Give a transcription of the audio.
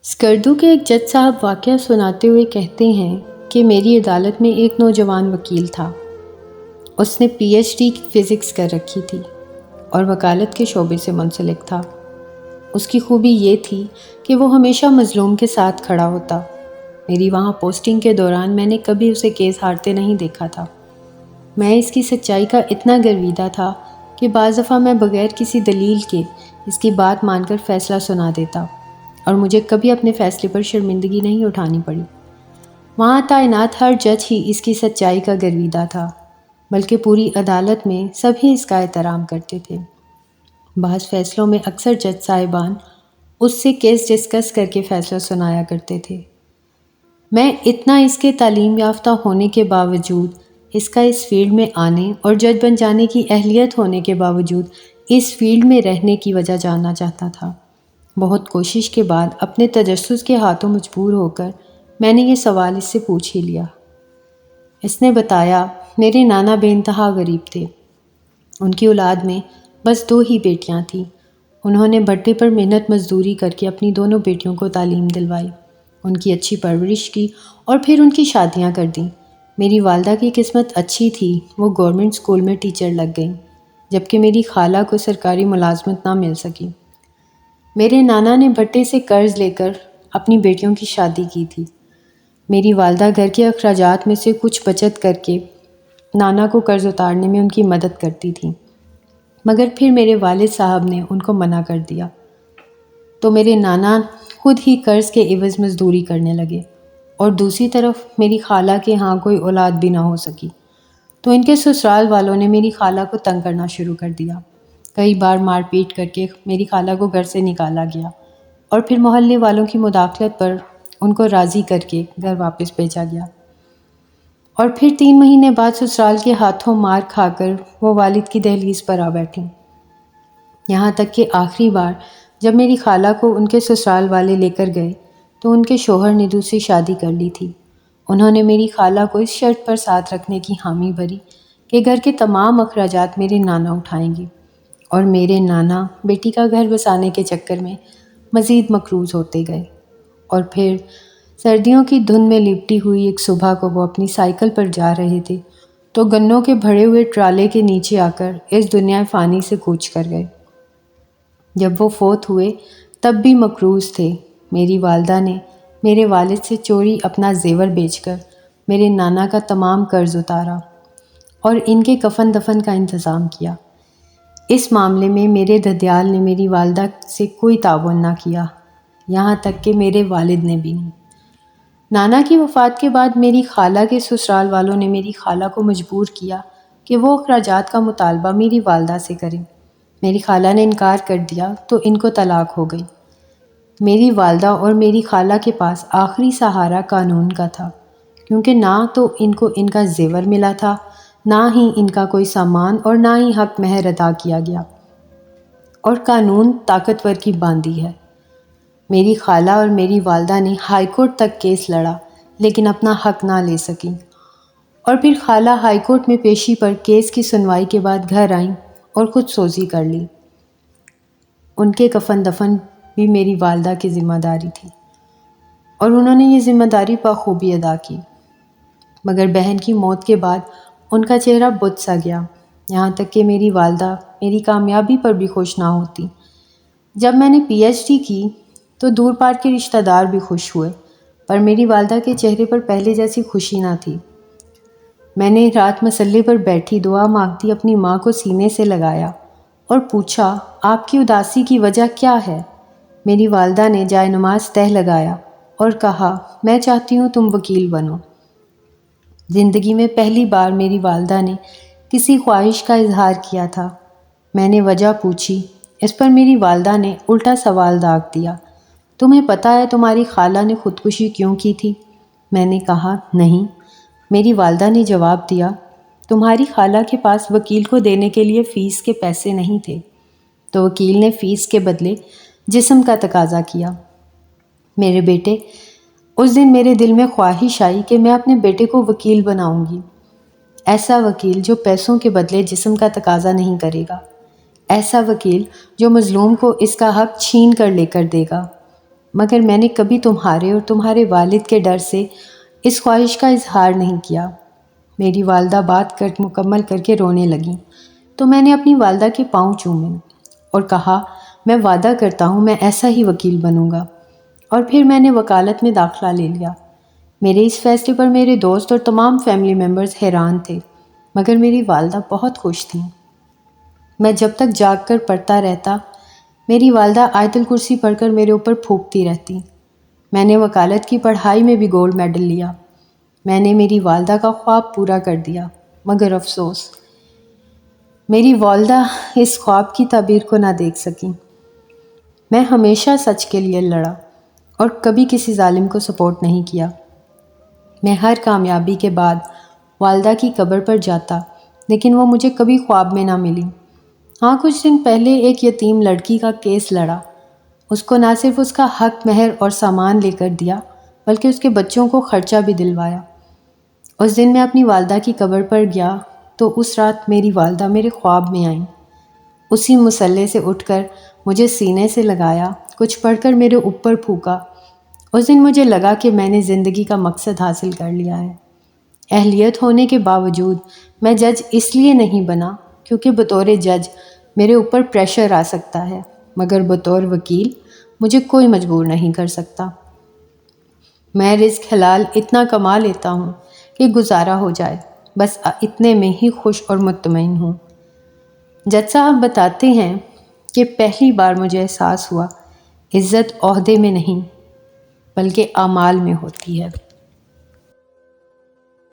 اسکردو کے ایک جج صاحب واقعہ سناتے ہوئے کہتے ہیں کہ میری عدالت میں ایک نوجوان وکیل تھا۔ اس نے پی ایچ ڈی فزکس کر رکھی تھی اور وکالت کے شعبے سے منسلک تھا۔ اس کی خوبی یہ تھی کہ وہ ہمیشہ مظلوم کے ساتھ کھڑا ہوتا۔ میری وہاں پوسٹنگ کے دوران میں نے کبھی اسے کیس ہارتے نہیں دیکھا تھا۔ میں اس کی سچائی کا اتنا گرویدہ تھا کہ بعض دفعہ میں بغیر کسی دلیل کے اس کی بات مان کر فیصلہ سنا دیتا اور مجھے کبھی اپنے فیصلے پر شرمندگی نہیں اٹھانی پڑی۔ وہاں تعینات ہر جج ہی اس کی سچائی کا گرویدہ تھا، بلکہ پوری عدالت میں سبھی اس کا احترام کرتے تھے۔ بعض فیصلوں میں اکثر جج صاحبان اس سے کیس ڈسکس کر کے فیصلہ سنایا کرتے تھے۔ میں اتنا اس کے تعلیم یافتہ ہونے کے باوجود، اس کا اس فیلڈ میں آنے اور جج بن جانے کی اہلیت ہونے کے باوجود اس فیلڈ میں رہنے کی وجہ جاننا چاہتا تھا۔ بہت کوشش کے بعد اپنے تجسس کے ہاتھوں مجبور ہو کر میں نے یہ سوال اس سے پوچھ ہی لیا۔ اس نے بتایا، میرے نانا بے انتہا غریب تھے۔ ان کی اولاد میں بس 2 ہی بیٹیاں تھیں۔ انہوں نے بھٹے پر محنت مزدوری کر کے اپنی دونوں بیٹیوں کو تعلیم دلوائی، ان کی اچھی پرورش کی اور پھر ان کی شادیاں کر دیں۔ میری والدہ کی قسمت اچھی تھی، وہ گورنمنٹ اسکول میں ٹیچر لگ گئیں، جبکہ میری خالہ کو سرکاری ملازمت نہ مل سکی۔ میرے نانا نے بھٹے سے قرض لے کر اپنی بیٹیوں کی شادی کی تھی۔ میری والدہ گھر کے اخراجات میں سے کچھ بچت کر کے نانا کو قرض اتارنے میں ان کی مدد کرتی تھی، مگر پھر میرے والد صاحب نے ان کو منع کر دیا، تو میرے نانا خود ہی قرض کے عوض مزدوری کرنے لگے، اور دوسری طرف میری خالہ کے ہاں کوئی اولاد بھی نہ ہو سکی، تو ان کے سسرال والوں نے میری خالہ کو تنگ کرنا شروع کر دیا۔ کئی بار مار پیٹ کر کے میری خالہ کو گھر سے نکالا گیا اور پھر محلے والوں کی مداخلت پر ان کو راضی کر کے گھر واپس بھیجا گیا، اور پھر 3 مہینے بعد سسرال کے ہاتھوں مار کھا کر وہ والد کی دہلیز پر آ بیٹھیں۔ یہاں تک کہ آخری بار جب میری خالہ کو ان کے سسرال والے لے کر گئے تو ان کے شوہر نے دوسری شادی کر لی تھی۔ انہوں نے میری خالہ کو اس شرط پر ساتھ رکھنے کی حامی بھری کہ گھر کے تمام اخراجات میرے نانا اٹھائیں گے، اور میرے نانا بیٹی کا گھر بسانے کے چکر میں مزید مقروض ہوتے گئے۔ اور پھر سردیوں کی دھند میں لپٹی ہوئی ایک صبح کو وہ اپنی سائیکل پر جا رہے تھے تو گنوں کے بھرے ہوئے ٹرالے کے نیچے آ کر اس دنیا فانی سے کوچ کر گئے۔ جب وہ فوت ہوئے تب بھی مقروض تھے۔ میری والدہ نے میرے والد سے چوری اپنا زیور بیچ کر میرے نانا کا تمام قرض اتارا اور ان کے کفن دفن کا انتظام کیا۔ اس معاملے میں میرے ددیال نے میری والدہ سے کوئی تعاون نہ کیا، یہاں تک کہ میرے والد نے بھی نہیں۔ نانا کی وفات کے بعد میری خالہ کے سسرال والوں نے میری خالہ کو مجبور کیا کہ وہ اخراجات کا مطالبہ میری والدہ سے کریں۔ میری خالہ نے انکار کر دیا تو ان کو طلاق ہو گئی۔ میری والدہ اور میری خالہ کے پاس آخری سہارا قانون کا تھا، کیونکہ نہ تو ان کو ان کا زیور ملا تھا، نہ ہی ان کا کوئی سامان، اور نہ ہی حق مہر ادا کیا گیا، اور قانون طاقتور کی باندھی ہے۔ میری خالہ اور میری والدہ نے ہائی کورٹ تک کیس لڑا لیکن اپنا حق نہ لے سکیں، اور پھر خالہ ہائی کورٹ میں پیشی پر کیس کی سنوائی کے بعد گھر آئیں اور خود سوزی کر لی۔ ان کے کفن دفن بھی میری والدہ کی ذمہ داری تھی، اور انہوں نے یہ ذمہ داری بخوبی ادا کی، مگر بہن کی موت کے بعد ان کا چہرہ بت سا گیا، یہاں تک کہ میری والدہ میری کامیابی پر بھی خوش نہ ہوتی۔ جب میں نے پی ایچ ڈی کی تو دور پار کے رشتہ دار بھی خوش ہوئے، پر میری والدہ کے چہرے پر پہلے جیسی خوشی نہ تھی۔ میں نے رات مسلے پر بیٹھی دعا مانگتی اپنی ماں کو سینے سے لگایا اور پوچھا، آپ کی اداسی کی وجہ کیا ہے؟ میری والدہ نے جائے نماز تہہ لگایا اور کہا، میں چاہتی ہوں تم وکیل بنو۔ زندگی میں پہلی بار میری والدہ نے کسی خواہش کا اظہار کیا تھا۔ میں نے وجہ پوچھی، اس پر میری والدہ نے الٹا سوال داغ دیا، تمہیں پتہ ہے تمہاری خالہ نے خودکشی کیوں کی تھی؟ میں نے کہا، نہیں۔ میری والدہ نے جواب دیا، تمہاری خالہ کے پاس وکیل کو دینے کے لیے فیس کے پیسے نہیں تھے، تو وکیل نے فیس کے بدلے جسم کا تقاضا کیا۔ میرے بیٹے، اس دن میرے دل میں خواہش آئی کہ میں اپنے بیٹے کو وکیل بناؤں گی، ایسا وکیل جو پیسوں کے بدلے جسم کا تقاضا نہیں کرے گا، ایسا وکیل جو مظلوم کو اس کا حق چھین کر لے کر دے گا۔ مگر میں نے کبھی تمہارے اور تمہارے والد کے ڈر سے اس خواہش کا اظہار نہیں کیا۔ میری والدہ بات مکمل کر کے رونے لگیں تو میں نے اپنی والدہ کے پاؤں چومے اور کہا، میں وعدہ کرتا ہوں میں ایسا ہی وکیل بنوں گا۔ اور پھر میں نے وکالت میں داخلہ لے لیا۔ میرے اس فیصلے پر میرے دوست اور تمام فیملی ممبرز حیران تھے، مگر میری والدہ بہت خوش تھیں۔ میں جب تک جاگ کر پڑھتا رہتا، میری والدہ آیت الکرسی پڑھ کر میرے اوپر پھونکتی رہتی۔ میں نے وکالت کی پڑھائی میں بھی گولڈ میڈل لیا۔ میں نے میری والدہ کا خواب پورا کر دیا، مگر افسوس، میری والدہ اس خواب کی تعبیر کو نہ دیکھ سکیں۔ میں ہمیشہ سچ کے لیے لڑا اور کبھی کسی ظالم کو سپورٹ نہیں کیا۔ میں ہر کامیابی کے بعد والدہ کی قبر پر جاتا، لیکن وہ مجھے کبھی خواب میں نہ ملی۔ ہاں، کچھ دن پہلے ایک یتیم لڑکی کا کیس لڑا۔ اس کو نہ صرف اس کا حق مہر اور سامان لے کر دیا، بلکہ اس کے بچوں کو خرچہ بھی دلوایا۔ اس دن میں اپنی والدہ کی قبر پر گیا تو اس رات میری والدہ میرے خواب میں آئیں۔ اسی مصلے سے اٹھ کر مجھے سینے سے لگایا، کچھ پڑھ کر میرے اوپر پھونکا۔ اس دن مجھے لگا کہ میں نے زندگی کا مقصد حاصل کر لیا ہے۔ اہلیت ہونے کے باوجود میں جج اس لیے نہیں بنا کیونکہ بطور جج میرے اوپر پریشر آ سکتا ہے، مگر بطور وکیل مجھے کوئی مجبور نہیں کر سکتا۔ میں رزق حلال اتنا کما لیتا ہوں کہ گزارا ہو جائے، بس اتنے میں ہی خوش اور مطمئن ہوں۔ جج صاحب بتاتے ہیں کہ پہلی بار مجھے احساس ہوا عزت عہدے میں نہیں بلکہ اعمال میں ہوتی ہے۔